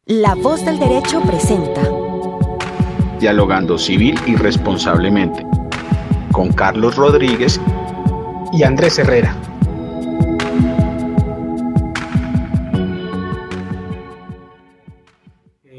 La Voz del Derecho presenta Dialogando civil y responsablemente, con Carlos Rodríguez y Andrés Herrera.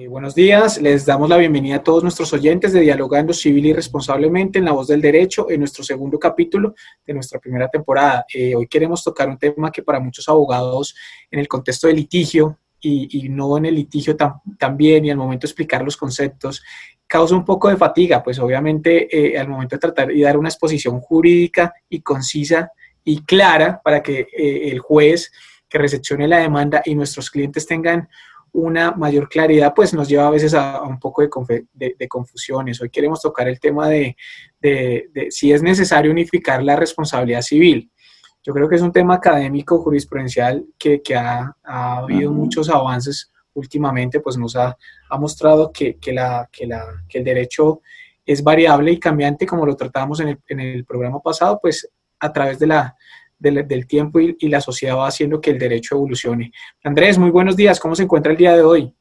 Buenos días, les damos la bienvenida a todos nuestros oyentes de Dialogando Civil y Responsablemente en La Voz del Derecho, en nuestro segundo capítulo de nuestra primera temporada. Hoy queremos tocar un tema que para muchos abogados en el contexto de litigio y no en el litigio también y al momento de explicar los conceptos, causa un poco de fatiga, pues obviamente al momento de tratar y dar una exposición jurídica y concisa y clara para que el juez que recepcione la demanda y nuestros clientes tengan una mayor claridad, pues nos lleva a veces a un poco de confusiones. Hoy queremos tocar el tema de si es necesario unificar la responsabilidad civil. Yo creo que es un tema académico, jurisprudencial, que ha habido muchos avances últimamente, pues nos ha mostrado que el derecho es variable y cambiante, como lo tratábamos en el programa pasado, pues a través del tiempo y la sociedad va haciendo que el derecho evolucione. Andrés, muy buenos días, ¿cómo se encuentra el día de hoy?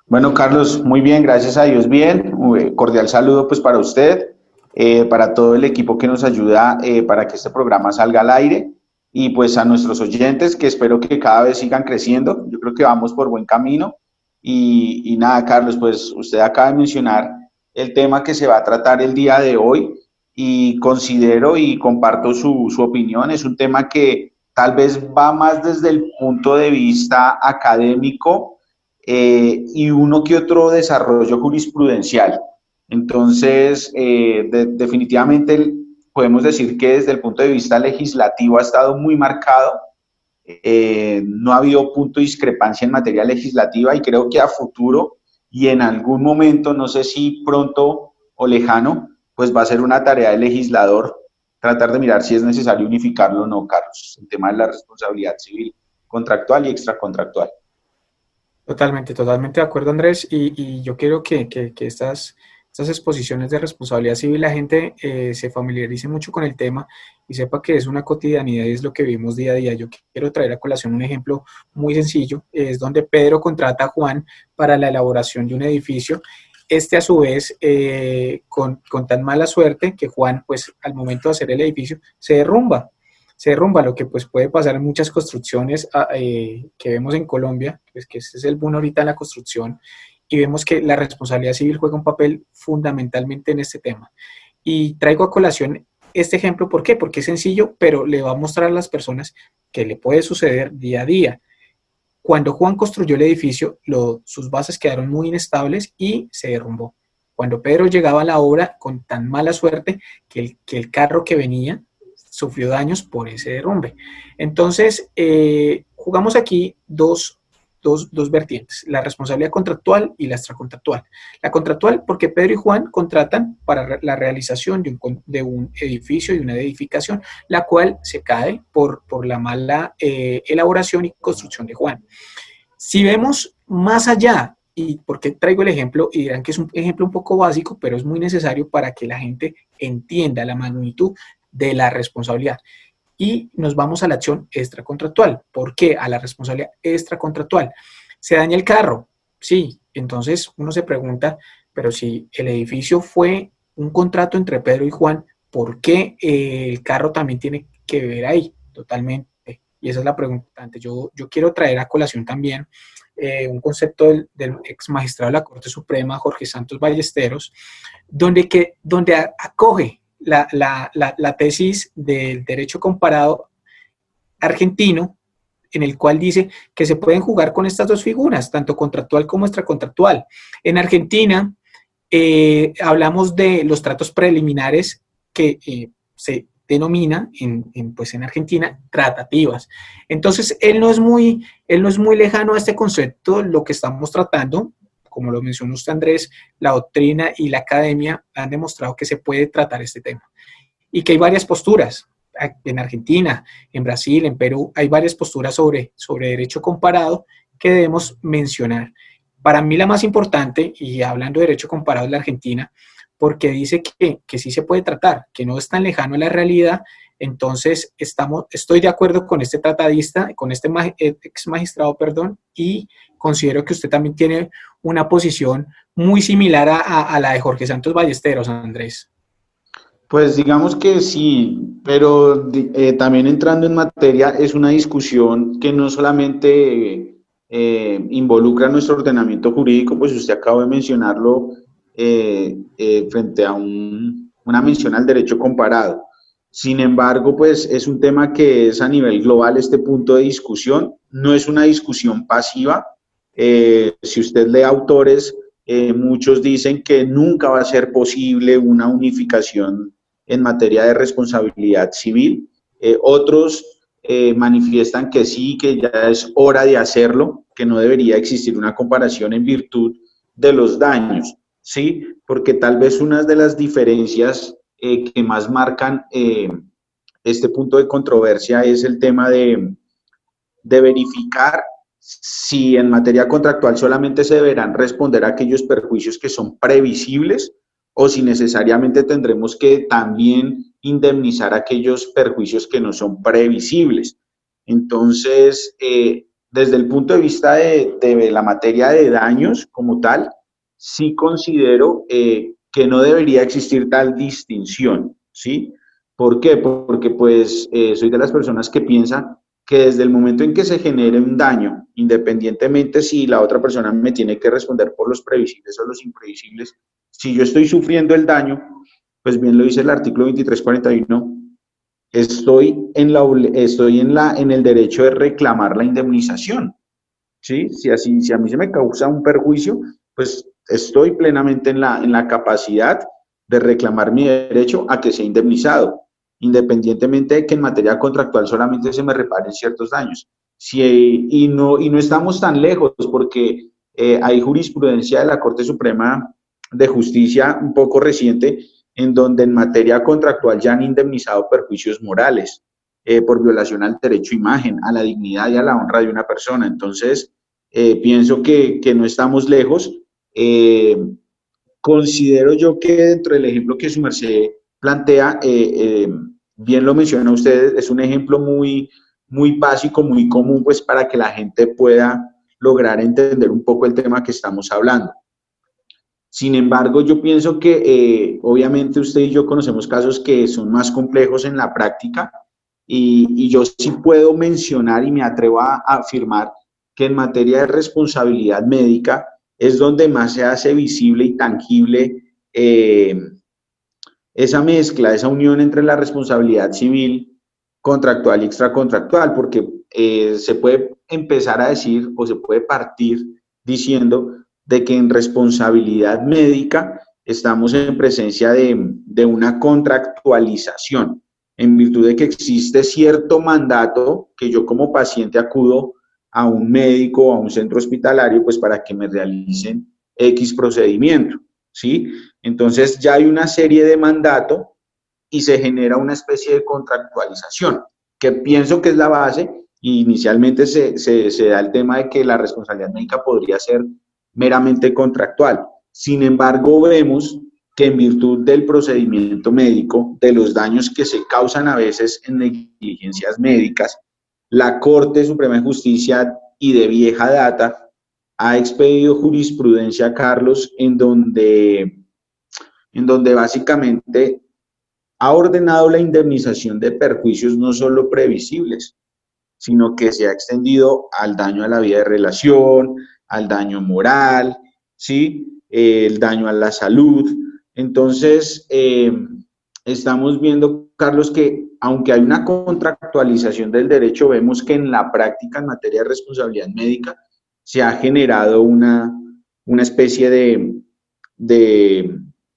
Bueno, Carlos, muy bien, gracias a Dios, bien. Cordial saludo pues para usted, para todo el equipo que nos ayuda para que este programa salga al aire y pues a nuestros oyentes que espero que cada vez sigan creciendo. Yo creo que vamos por buen camino y nada, Carlos, pues usted acaba de mencionar el tema que se va a tratar el día de hoy y considero y comparto su opinión. Es un tema que tal vez va más desde el punto de vista académico y uno que otro desarrollo jurisprudencial. Entonces, definitivamente podemos decir que desde el punto de vista legislativo ha estado muy marcado. No ha habido punto de discrepancia en materia legislativa y creo que a futuro y en algún momento, no sé si pronto o lejano, pues va a ser una tarea del legislador tratar de mirar si es necesario unificarlo o no, Carlos, el tema de la responsabilidad civil contractual y extracontractual. Totalmente de acuerdo, Andrés, y yo quiero que estas exposiciones de responsabilidad civil la gente se familiarice mucho con el tema y sepa que es una cotidianidad y es lo que vivimos día a día. Yo quiero traer a colación un ejemplo muy sencillo, es donde Pedro contrata a Juan para la elaboración de un edificio. A su vez, con tan mala suerte que Juan, pues al momento de hacer el edificio, se derrumba, lo que pues puede pasar en muchas construcciones que vemos en Colombia, pues que ese es el boom ahorita en la construcción, y vemos que la responsabilidad civil juega un papel fundamentalmente en este tema. Y traigo a colación este ejemplo, ¿por qué? Porque es sencillo, pero le va a mostrar a las personas que le puede suceder día a día. Cuando Juan construyó el edificio, sus bases quedaron muy inestables y se derrumbó. Cuando Pedro llegaba a la obra con tan mala suerte que el carro que venía sufrió daños por ese derrumbe. Entonces, jugamos aquí dos vertientes, la responsabilidad contractual y la extracontractual. La contractual porque Pedro y Juan contratan para la realización de un edificio y una edificación, la cual se cae por la mala elaboración y construcción de Juan. Si vemos más allá, y por qué traigo el ejemplo, y dirán que es un ejemplo un poco básico, pero es muy necesario para que la gente entienda la magnitud de la responsabilidad. Y nos vamos a la acción extracontractual. ¿Por qué? A la responsabilidad extracontractual. ¿Se daña el carro? Sí. Entonces uno se pregunta, pero si el edificio fue un contrato entre Pedro y Juan, ¿por qué el carro también tiene que ver ahí? Totalmente. Y esa es la pregunta. Yo quiero traer a colación también un concepto del ex magistrado de la Corte Suprema, Jorge Santos Ballesteros, donde acoge la tesis del derecho comparado argentino, en el cual dice que se pueden jugar con estas dos figuras, tanto contractual como extracontractual. En Argentina hablamos de los tratos preliminares que se denomina en Argentina tratativas. Entonces, él no es muy lejano a este concepto. Lo que estamos tratando, como lo mencionó usted, Andrés, la doctrina y la academia han demostrado que se puede tratar este tema y que hay varias posturas. En Argentina, en Brasil, en Perú, hay varias posturas sobre derecho comparado que debemos mencionar. Para mí la más importante, y hablando de derecho comparado, es la Argentina, porque dice que sí se puede tratar, que no es tan lejano a la realidad. Entonces, estoy de acuerdo con este tratadista, con este ex magistrado, perdón, y considero que usted también tiene una posición muy similar a la de Jorge Santos Ballesteros, Andrés. Pues digamos que sí, pero también entrando en materia, es una discusión que no solamente involucra nuestro ordenamiento jurídico, pues usted acaba de mencionarlo frente a una mención al derecho comparado. Sin embargo, pues es un tema que es a nivel global este punto de discusión, no es una discusión pasiva. Si usted lee autores, muchos dicen que nunca va a ser posible una unificación en materia de responsabilidad civil. Otros manifiestan que sí, que ya es hora de hacerlo, que no debería existir una comparación en virtud de los daños, ¿sí? Porque tal vez una de las diferencias que más marcan este punto de controversia es el tema de verificar si en materia contractual solamente se deberán responder a aquellos perjuicios que son previsibles o si necesariamente tendremos que también indemnizar aquellos perjuicios que no son previsibles. Entonces, desde el punto de vista de la materia de daños como tal, sí considero que no debería existir tal distinción, ¿sí? ¿Por qué? Porque pues soy de las personas que piensan que desde el momento en que se genere un daño, independientemente si la otra persona me tiene que responder por los previsibles o los imprevisibles, si yo estoy sufriendo el daño, pues bien lo dice el artículo 2341, en el derecho de reclamar la indemnización, ¿sí? Si a mí se me causa un perjuicio, pues estoy plenamente en la capacidad de reclamar mi derecho a que sea indemnizado, independientemente de que en materia contractual solamente se me reparen ciertos daños. Y no estamos tan lejos, porque hay jurisprudencia de la Corte Suprema de Justicia un poco reciente, en donde en materia contractual ya han indemnizado perjuicios morales por violación al derecho a imagen, a la dignidad y a la honra de una persona. Entonces, pienso que no estamos lejos. Considero yo que dentro del ejemplo que su merced plantea, bien lo menciona usted, es un ejemplo muy básico, muy común, pues para que la gente pueda lograr entender un poco el tema que estamos hablando. Sin embargo, yo pienso que obviamente usted y yo conocemos casos que son más complejos en la práctica y yo sí puedo mencionar y me atrevo a afirmar que en materia de responsabilidad médica es donde más se hace visible y tangible esa mezcla, esa unión entre la responsabilidad civil, contractual y extracontractual, porque se puede empezar a decir o se puede partir diciendo de que en responsabilidad médica estamos en presencia de una contractualización, en virtud de que existe cierto mandato que yo como paciente acudo a un médico o a un centro hospitalario pues para que me realicen X procedimiento, ¿sí? Entonces ya hay una serie de mandato y se genera una especie de contractualización, que pienso que es la base. Y inicialmente se da el tema de que la responsabilidad médica podría ser meramente contractual. Sin embargo, vemos que en virtud del procedimiento médico, de los daños que se causan a veces en negligencias médicas, la Corte Suprema de Justicia y de vieja data ha expedido jurisprudencia, Carlos, en donde básicamente ha ordenado la indemnización de perjuicios no solo previsibles, sino que se ha extendido al daño a la vida de relación, al daño moral, ¿sí? El daño a la salud. Entonces, estamos viendo, Carlos, que aunque hay una contractualización del derecho, vemos que en la práctica en materia de responsabilidad médica se ha generado una especie de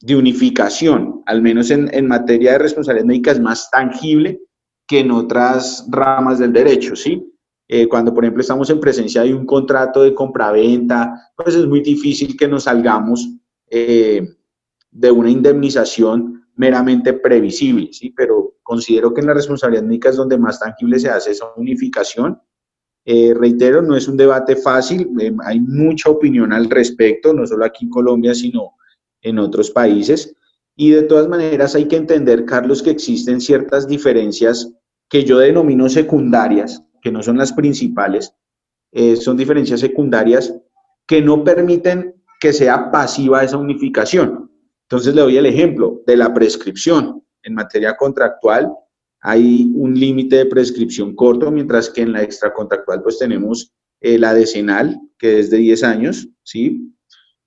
unificación, al menos en materia de responsabilidad médica es más tangible que en otras ramas del derecho, ¿sí? Cuando, por ejemplo, estamos en presencia de un contrato de compraventa, pues es muy difícil que nos salgamos de una indemnización meramente previsible, ¿sí? Pero considero que en la responsabilidad médica es donde más tangible se hace esa unificación. Reitero, no es un debate fácil, hay mucha opinión al respecto, no solo aquí en Colombia, sino en otros países. Y de todas maneras hay que entender, Carlos, que existen ciertas diferencias que yo denomino secundarias, que no son las principales, son diferencias secundarias que no permiten que sea pasiva esa unificación. Entonces le doy el ejemplo de la prescripción. En materia contractual hay un límite de prescripción corto, mientras que en la extracontractual pues tenemos la decenal, que es de 10 años, ¿sí?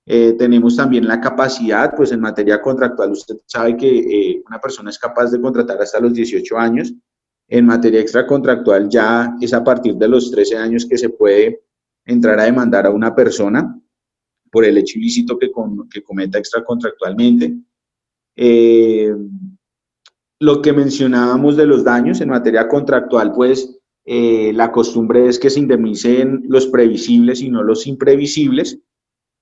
Tenemos también la capacidad, pues en materia contractual usted sabe que una persona es capaz de contratar hasta los 18 años. En materia extracontractual ya es a partir de los 13 años que se puede entrar a demandar a una persona por el hecho ilícito que cometa extracontractualmente. Lo que mencionábamos de los daños en materia contractual, pues la costumbre es que se indemnicen los previsibles y no los imprevisibles.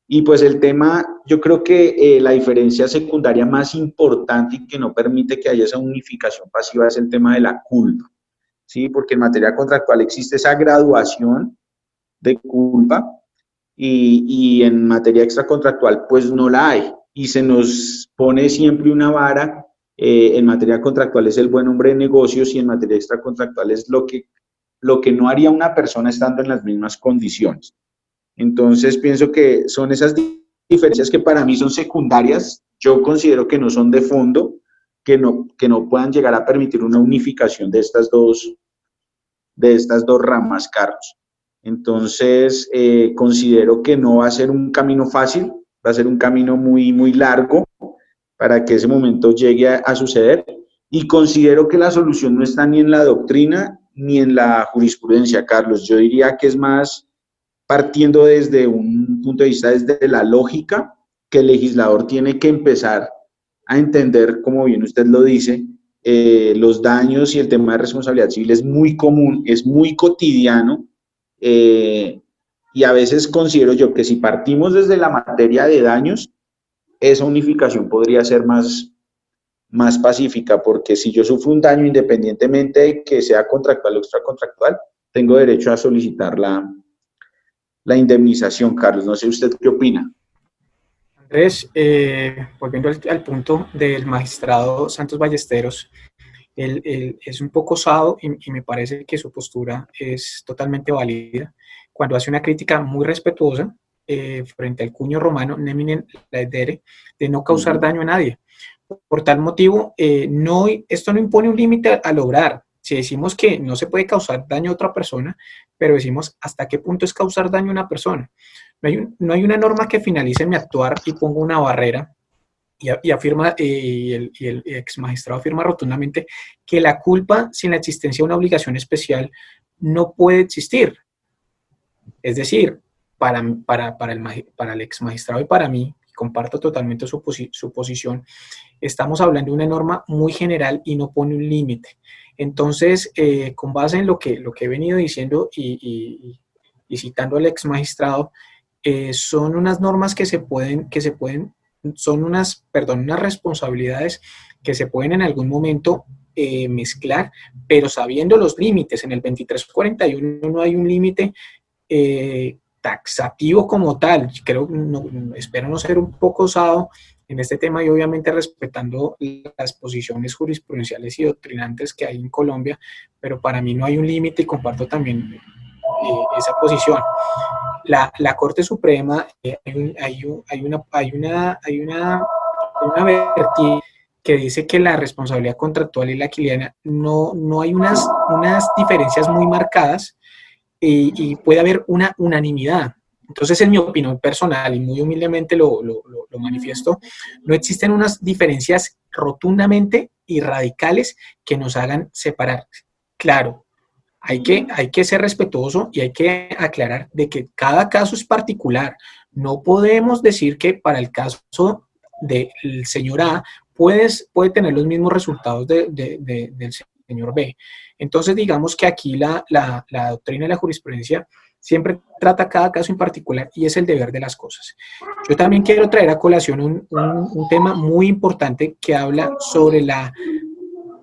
Y pues el tema, yo creo que la diferencia secundaria más importante y que no permite que haya esa unificación pasiva es el tema de la culpa, ¿sí? Porque en materia contractual existe esa graduación de culpa y en materia extracontractual pues no la hay. Y se nos pone siempre una vara, en materia contractual es el buen hombre de negocios y en materia extracontractual es lo que no haría una persona estando en las mismas condiciones. Entonces, pienso que son esas diferencias que para mí son secundarias. Yo considero que no son de fondo, que no puedan llegar a permitir una unificación de estas dos ramas, Carlos. Entonces, considero que no va a ser un camino fácil, va a ser un camino muy, muy largo para que ese momento llegue a suceder. Y considero que la solución no está ni en la doctrina ni en la jurisprudencia, Carlos. Yo diría que es más partiendo desde un punto de vista, desde la lógica, que el legislador tiene que empezar a entender, como bien usted lo dice, los daños y el tema de responsabilidad civil es muy común, es muy cotidiano, y a veces considero yo que si partimos desde la materia de daños, esa unificación podría ser más pacífica, porque si yo sufro un daño, independientemente de que sea contractual o extracontractual, tengo derecho a solicitar la indemnización, Carlos. No sé usted qué opina. Andrés, volviendo al punto del magistrado Santos Ballesteros, él es un poco osado y me parece que su postura es totalmente válida cuando hace una crítica muy respetuosa frente al cuño romano neminen laedere, de no causar daño a nadie. Por tal motivo, esto no impone un límite al obrar. Si decimos que no se puede causar daño a otra persona, pero decimos hasta qué punto es causar daño a una persona. No hay una norma que finalice mi actuar y ponga una barrera y afirma, y el ex magistrado afirma rotundamente que la culpa sin la existencia de una obligación especial no puede existir. Es decir, para el ex magistrado y para mí, comparto totalmente su posición, estamos hablando de una norma muy general y no pone un límite. Entonces, con base en lo que he venido diciendo y citando al ex magistrado, son unas normas son unas responsabilidades que se pueden en algún momento mezclar, pero sabiendo los límites. En el 2341 no hay un límite taxativo como tal. Espero no ser un poco osado en este tema y obviamente respetando las posiciones jurisprudenciales y doctrinantes que hay en Colombia, pero para mí no hay un límite y comparto también esa posición. La Corte Suprema, hay una vertiente que dice que la responsabilidad contractual y la aquiliana no hay unas diferencias muy marcadas y puede haber una unanimidad. Entonces, en mi opinión personal, y muy humildemente lo manifiesto, no existen unas diferencias rotundamente y radicales que nos hagan separar. Claro, hay que ser respetuoso y hay que aclarar de que cada caso es particular. No podemos decir que para el caso del señor A puede tener los mismos resultados del señor B. Entonces, digamos que aquí la doctrina y la jurisprudencia siempre trata cada caso en particular y es el deber de las cosas. Yo también quiero traer a colación un tema muy importante que habla sobre la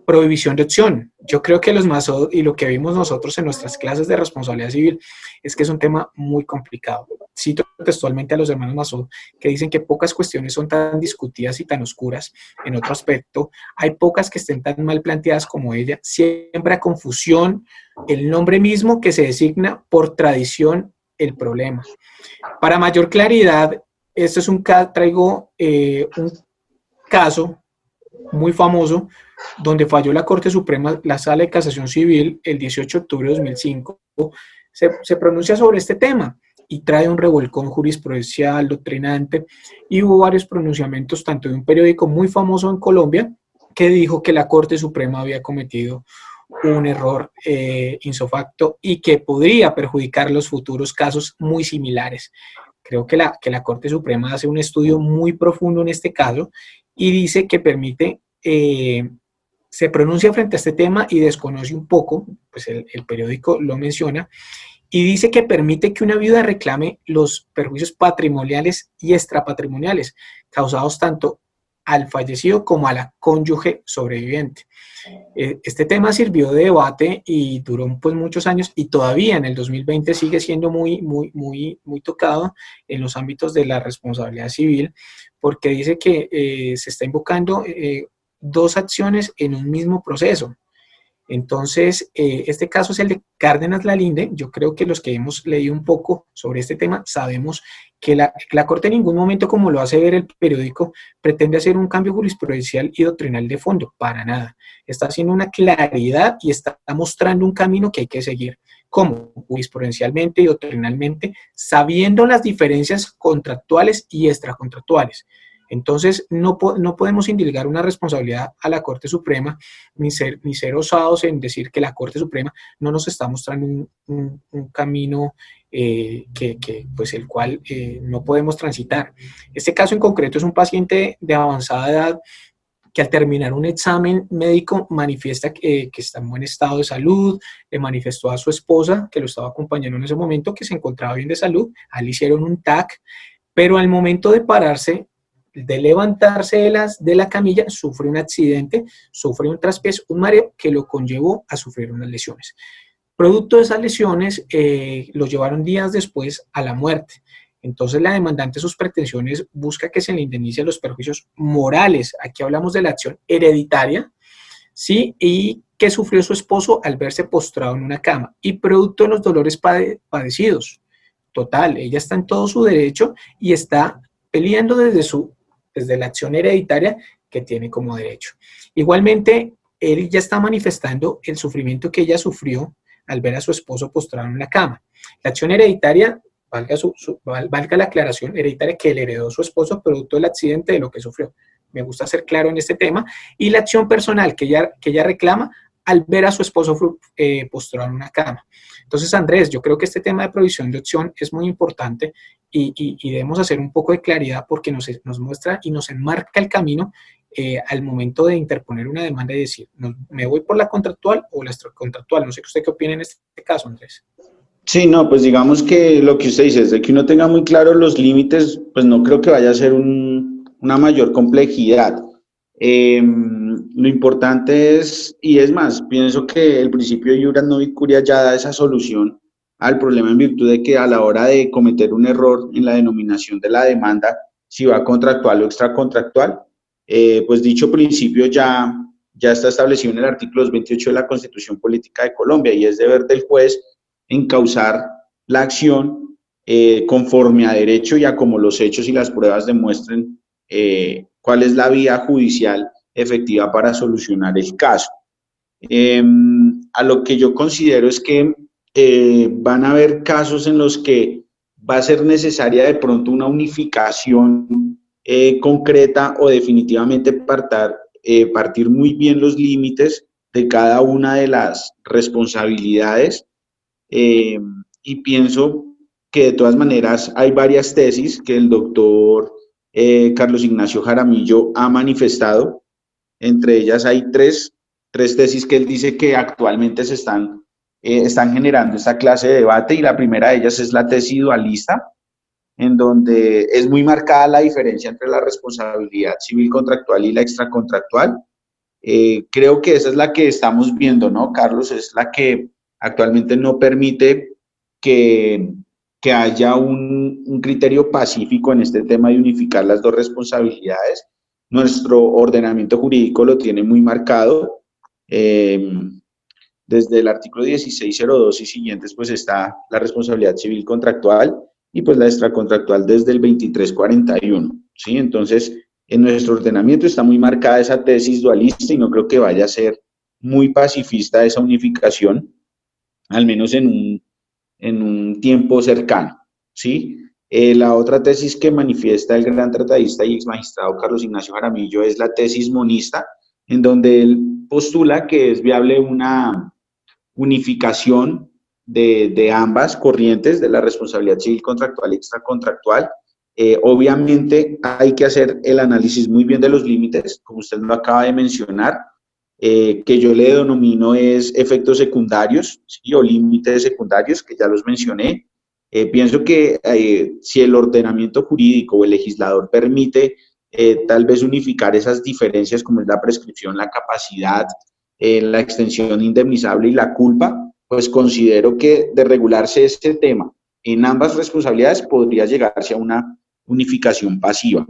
prohibición de opción. Yo creo que los Masó y lo que vimos nosotros en nuestras clases de responsabilidad civil es que es un tema muy complicado. Cito textualmente a los hermanos Masó que dicen que pocas cuestiones son tan discutidas y tan oscuras. En otro aspecto, hay pocas que estén tan mal planteadas como ella. Siembra confusión el nombre mismo que se designa por tradición el problema. Para mayor claridad, esto es traigo un caso muy famoso, donde falló la Corte Suprema, la Sala de Casación Civil, el 18 de octubre de 2005, se pronuncia sobre este tema y trae un revolcón jurisprudencial, doctrinante, y hubo varios pronunciamientos, tanto de un periódico muy famoso en Colombia, que dijo que la Corte Suprema había cometido un error insofacto y que podría perjudicar los futuros casos muy similares. Creo que la Corte Suprema hace un estudio muy profundo en este caso y dice que permite, se pronuncia frente a este tema y desconoce un poco, pues el periódico lo menciona, y dice que permite que una viuda reclame los perjuicios patrimoniales y extrapatrimoniales causados tanto al fallecido como a la cónyuge sobreviviente. Este tema sirvió de debate y duró pues muchos años y todavía en el 2020 sigue siendo muy tocado en los ámbitos de la responsabilidad civil, porque dice que se está invocando dos acciones en un mismo proceso. Entonces, este caso es el de Cárdenas Lalinde. Yo creo que los que hemos leído un poco sobre este tema sabemos que la Corte en ningún momento, como lo hace ver el periódico, pretende hacer un cambio jurisprudencial y doctrinal de fondo, para nada. Está haciendo una claridad y está mostrando un camino que hay que seguir, como jurisprudencialmente y doctrinalmente, sabiendo las diferencias contractuales y extracontractuales. Entonces, no podemos indilgar una responsabilidad a la Corte Suprema, ni ser osados en decir que la Corte Suprema no nos está mostrando un camino pues el cual no podemos transitar. Este caso en concreto es un paciente de avanzada edad que al terminar un examen médico manifiesta que está en buen estado de salud, le manifestó a su esposa, que lo estaba acompañando en ese momento, que se encontraba bien de salud, le hicieron un TAC, pero al momento de pararse, de levantarse de la camilla, sufre un accidente, sufre un traspeso, un mareo que lo conllevó a sufrir unas lesiones. Producto de esas lesiones, lo llevaron días después a la muerte. Entonces la demandante, sus pretensiones, busca que se le indemnice los perjuicios morales. Aquí hablamos de la acción hereditaria, ¿sí? Y que sufrió su esposo al verse postrado en una cama y producto de los dolores padecidos. Total, ella está en todo su derecho y está peleando desde la acción hereditaria que tiene como derecho. Igualmente, él ya está manifestando el sufrimiento que ella sufrió al ver a su esposo postrado en la cama. La acción hereditaria, valga la aclaración, hereditaria que le heredó su esposo producto del accidente de lo que sufrió. Me gusta ser claro en este tema. Y la acción personal que ella reclama al ver a su esposo postrado en una cama. Entonces, Andrés, yo creo que este tema de provisión de opción es muy importante y debemos hacer un poco de claridad porque nos muestra y nos enmarca el camino al momento de interponer una demanda y decir, ¿me voy por la contractual o la extracontractual? No sé usted qué opina en este caso, Andrés. Sí, no, pues digamos que lo que usted dice es de que uno tenga muy claros los límites, pues no creo que vaya a ser una mayor complejidad. Lo importante es, y es más, pienso que el principio de iuras novit curia ya da esa solución al problema en virtud de que a la hora de cometer un error en la denominación de la demanda, si va contractual o extracontractual, pues dicho principio ya está establecido en el artículo 28 de la Constitución Política de Colombia y es deber del juez encauzar la acción conforme a derecho y a como los hechos y las pruebas demuestren cuál es la vía judicial efectiva para solucionar el caso. A lo que yo considero es que van a haber casos en los que va a ser necesaria de pronto una unificación concreta o definitivamente partir muy bien los límites de cada una de las responsabilidades y pienso que de todas maneras hay varias tesis que el doctor Carlos Ignacio Jaramillo ha manifestado. Entre ellas hay tres tesis que él dice que actualmente están generando esta clase de debate y la primera de ellas es la tesis dualista, en donde es muy marcada la diferencia entre la responsabilidad civil contractual y la extracontractual. Creo que esa es la que estamos viendo, ¿no, Carlos? Es la que actualmente no permite que, que haya un criterio pacífico en este tema de unificar las dos responsabilidades. Nuestro ordenamiento jurídico lo tiene muy marcado. Desde el artículo 1602 y siguientes, pues está la responsabilidad civil contractual y pues la extracontractual desde el 2341, ¿sí? Entonces, en nuestro ordenamiento está muy marcada esa tesis dualista y no creo que vaya a ser muy pacifista esa unificación, al menos en un tiempo cercano, ¿sí? La otra tesis que manifiesta el gran tratadista y ex magistrado Carlos Ignacio Jaramillo es la tesis monista, en donde él postula que es viable una unificación de ambas corrientes, de la responsabilidad civil contractual y extracontractual. Obviamente hay que hacer el análisis muy bien de los límites, como usted lo acaba de mencionar, que yo le denomino es efectos secundarios, ¿sí? O límites secundarios, que ya los mencioné. Pienso que si el ordenamiento jurídico o el legislador permite tal vez unificar esas diferencias como es la prescripción, la capacidad, la extensión indemnizable y la culpa, pues considero que de regularse este tema en ambas responsabilidades podría llegarse a una unificación pasiva.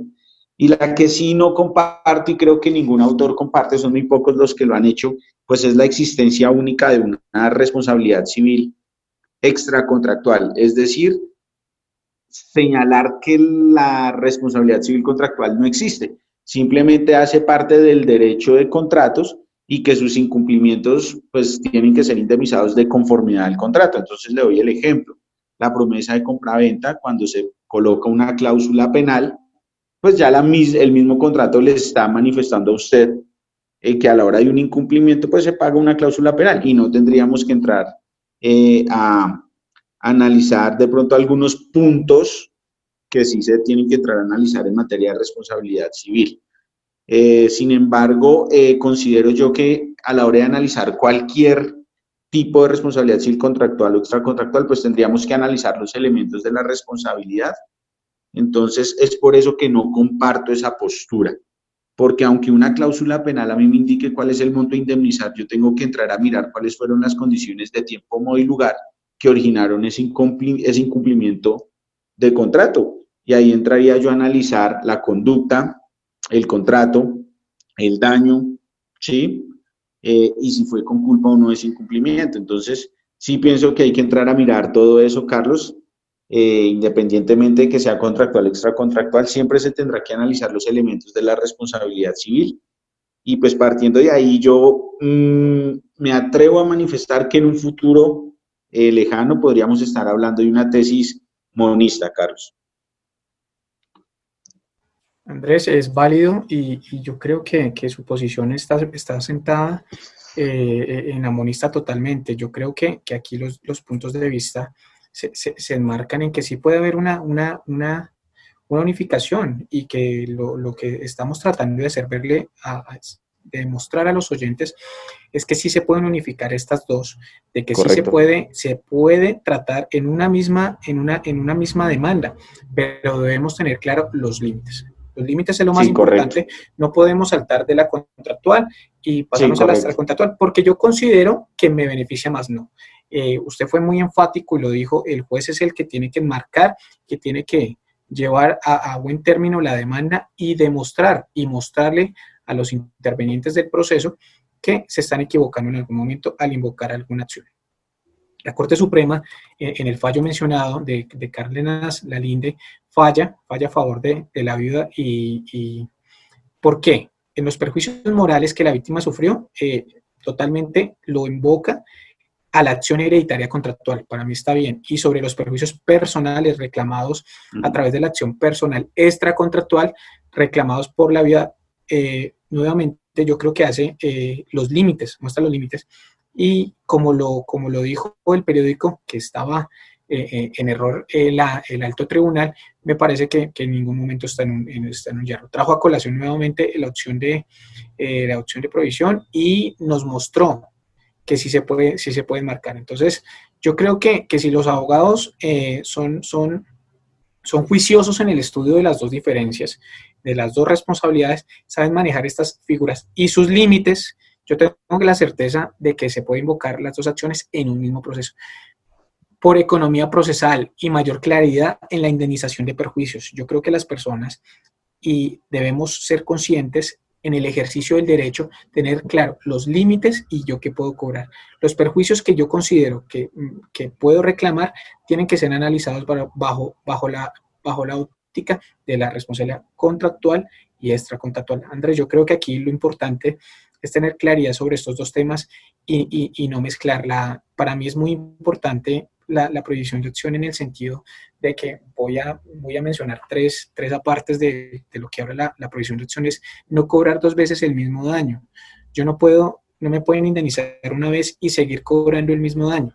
Y la que sí no comparto y creo que ningún autor comparte, son muy pocos los que lo han hecho, pues es la existencia única de una responsabilidad civil extracontractual, es decir, señalar que la responsabilidad civil contractual no existe, simplemente hace parte del derecho de contratos y que sus incumplimientos pues tienen que ser indemnizados de conformidad al contrato. Entonces le doy el ejemplo, la promesa de compraventa, cuando se coloca una cláusula penal, pues ya el mismo contrato le está manifestando a usted que a la hora de un incumplimiento pues se paga una cláusula penal y no tendríamos que entrar a analizar de pronto algunos puntos que sí se tienen que entrar a analizar en materia de responsabilidad civil. Sin embargo, considero yo que a la hora de analizar cualquier tipo de responsabilidad civil contractual o extracontractual, pues tendríamos que analizar los elementos de la responsabilidad. Entonces, es por eso que no comparto esa postura, porque aunque una cláusula penal a mí me indique cuál es el monto a indemnizar, yo tengo que entrar a mirar cuáles fueron las condiciones de tiempo, modo y lugar que originaron ese incumplimiento de contrato. Y ahí entraría yo a analizar la conducta, el contrato, el daño, ¿sí? Y si fue con culpa o no ese incumplimiento. Entonces, sí pienso que hay que entrar a mirar todo eso, Carlos. Independientemente de que sea contractual o extracontractual, siempre se tendrá que analizar los elementos de la responsabilidad civil. Y pues partiendo de ahí, yo me atrevo a manifestar que en un futuro lejano podríamos estar hablando de una tesis monista, Carlos. Andrés, es válido y yo creo que su posición está sentada en la monista totalmente. Yo creo que aquí los puntos de vista se enmarcan en que sí puede haber una unificación y que lo que estamos tratando de hacer verle de demostrar a los oyentes es que sí se pueden unificar estas dos, de que Correcto. sí se puede tratar en una misma demanda, pero debemos tener claro los límites. Los límites es lo más importante. Correcto. No podemos saltar de la contractual y pasarnos a la extracontractual, porque yo considero que me beneficia más. No. Usted fue muy enfático y lo dijo, el juez es el que tiene que marcar, que tiene que llevar a buen término la demanda y demostrar y mostrarle a los intervenientes del proceso que se están equivocando en algún momento al invocar alguna acción. La Corte Suprema, en el fallo mencionado de Cárdenas Lalinde, falla a favor de la viuda. Y ¿por qué? En los perjuicios morales que la víctima sufrió, totalmente lo invoca a la acción hereditaria contractual. Para mí está bien. Y sobre los perjuicios personales reclamados a través de la acción personal extracontractual, reclamados por la viuda, nuevamente yo creo que hace los límites, muestra los límites. Y como lo dijo el periódico, que estaba en error el alto tribunal, me parece que en ningún momento está en un yerro. Trajo a colación nuevamente la opción de provisión y nos mostró que sí se puede marcar. Entonces, yo creo que si los abogados son son juiciosos en el estudio de las dos diferencias, de las dos responsabilidades, saben manejar estas figuras y sus límites. Yo tengo la certeza de que se puede invocar las dos acciones en un mismo proceso, por economía procesal y mayor claridad en la indemnización de perjuicios. Yo creo que las personas, y debemos ser conscientes en el ejercicio del derecho, tener claro los límites y yo qué puedo cobrar. Los perjuicios que yo considero que puedo reclamar tienen que ser analizados bajo la óptica de la responsabilidad contractual y extracontractual. Andrés, yo creo que aquí lo importante es tener claridad sobre estos dos temas y no mezclarla. Para mí es muy importante la prohibición de acción en el sentido de que voy a mencionar tres apartes de lo que habla la prohibición de acción, es no cobrar dos veces el mismo daño. Yo no me pueden indemnizar una vez y seguir cobrando el mismo daño.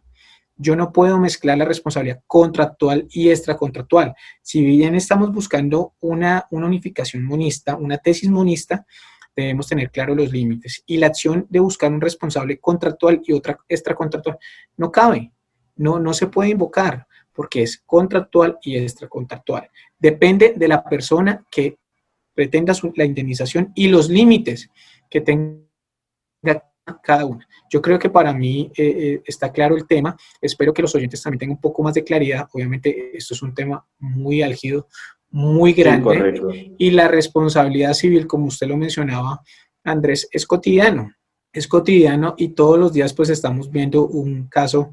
Yo no puedo mezclar la responsabilidad contractual y extracontractual. Si bien estamos buscando una unificación monista, una tesis monista, debemos tener claros los límites. Y la acción de buscar un responsable contractual y otra extracontractual no cabe. No se puede invocar porque es contractual y extracontractual. Depende de la persona que pretenda la indemnización y los límites que tenga cada una. Yo creo que para mí está claro el tema. Espero que los oyentes también tengan un poco más de claridad. Obviamente esto es un tema muy álgido, muy grande. Sí, correcto. Y la responsabilidad civil, como usted lo mencionaba, Andrés, es cotidiano y todos los días pues estamos viendo un caso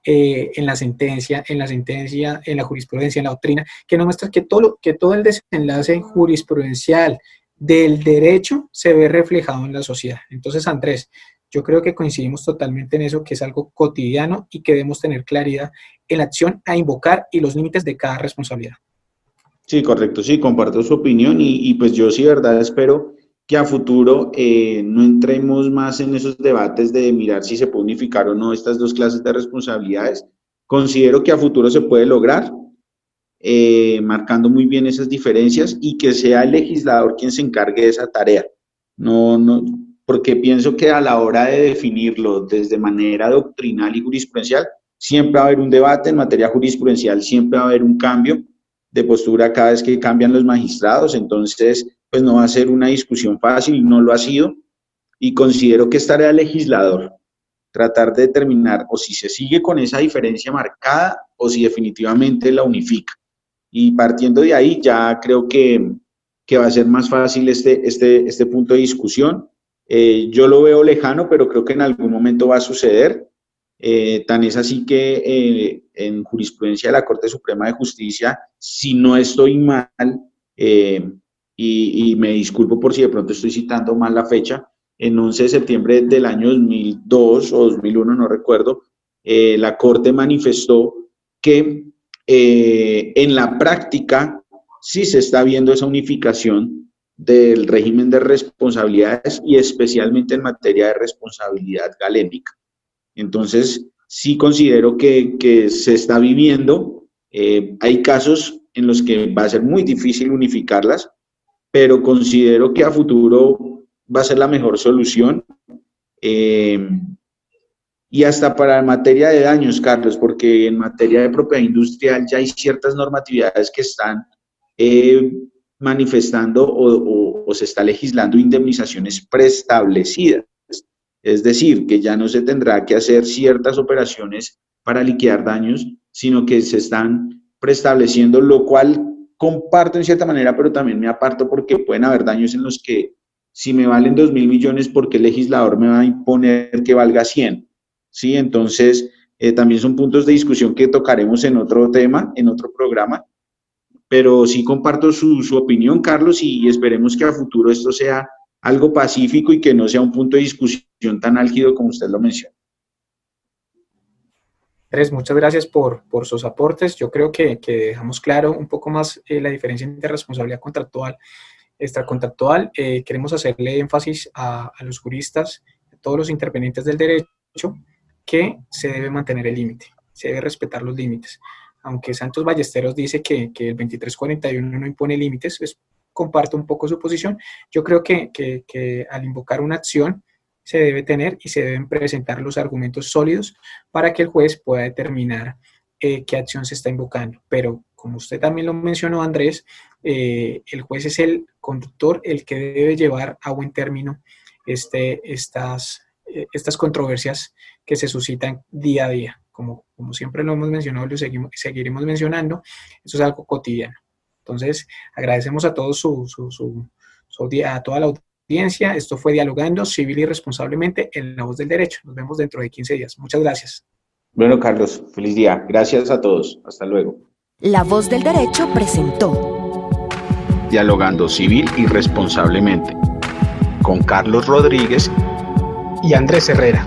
en la sentencia, en la jurisprudencia, en la doctrina, que nos muestra que todo el desenlace jurisprudencial del derecho se ve reflejado en la sociedad. Entonces, Andrés, yo creo que coincidimos totalmente en eso, que es algo cotidiano y que debemos tener claridad en la acción a invocar y los límites de cada responsabilidad. Sí, correcto, sí, comparto su opinión y pues yo sí, verdad, espero que a futuro no entremos más en esos debates de mirar si se puede unificar o no estas dos clases de responsabilidades. Considero que a futuro se puede lograr, marcando muy bien esas diferencias y que sea el legislador quien se encargue de esa tarea. No, porque pienso que a la hora de definirlo desde manera doctrinal y jurisprudencial, siempre va a haber un debate en materia jurisprudencial, siempre va a haber un cambio de postura cada vez que cambian los magistrados, entonces pues no va a ser una discusión fácil, no lo ha sido, y considero que es tarea del legislador tratar de determinar o si se sigue con esa diferencia marcada o si definitivamente la unifica. Y partiendo de ahí ya creo que va a ser más fácil este punto de discusión. Yo lo veo lejano, pero creo que en algún momento va a suceder. Tan es así que en jurisprudencia de la Corte Suprema de Justicia, si no estoy mal, y me disculpo por si de pronto estoy citando mal la fecha, en 11 de septiembre del año 2002 o 2001, no recuerdo, la Corte manifestó que en la práctica sí se está viendo esa unificación del régimen de responsabilidades y especialmente en materia de responsabilidad galénica. Entonces, sí considero que se está viviendo. Hay casos en los que va a ser muy difícil unificarlas, pero considero que a futuro va a ser la mejor solución. Y hasta para materia de daños, Carlos, porque en materia de propiedad industrial ya hay ciertas normatividades que están manifestando o se está legislando indemnizaciones preestablecidas. Es decir, que ya no se tendrá que hacer ciertas operaciones para liquidar daños, sino que se están preestableciendo, lo cual comparto en cierta manera, pero también me aparto porque pueden haber daños en los que si me valen 2.000 millones, ¿por qué el legislador me va a imponer que valga 100? ¿Sí? Entonces, también son puntos de discusión que tocaremos en otro tema, en otro programa, pero sí comparto su opinión, Carlos, y esperemos que a futuro esto sea algo pacífico y que no sea un punto de discusión tan álgido como usted lo menciona. Andrés, muchas gracias por sus aportes. Yo creo que dejamos claro un poco más la diferencia entre responsabilidad contractual y extracontractual. Queremos hacerle énfasis a los juristas, a todos los intervenientes del derecho, que se debe mantener el límite, se debe respetar los límites. Aunque Santos Ballesteros dice que el 2341 no impone límites, pues comparto un poco su posición. Yo creo que al invocar una acción se debe tener y se deben presentar los argumentos sólidos para que el juez pueda determinar qué acción se está invocando. Pero como usted también lo mencionó, Andrés, el juez es el conductor, el que debe llevar a buen término estas controversias que se suscitan día a día. Como siempre lo hemos mencionado, lo seguiremos mencionando, eso es algo cotidiano. Entonces, agradecemos a todos a toda la audiencia. Esto fue Dialogando Civil y Responsablemente en La Voz del Derecho. Nos vemos dentro de 15 días. Muchas gracias. Bueno, Carlos, feliz día. Gracias a todos. Hasta luego. La Voz del Derecho presentó Dialogando Civil y Responsablemente con Carlos Rodríguez y Andrés Herrera.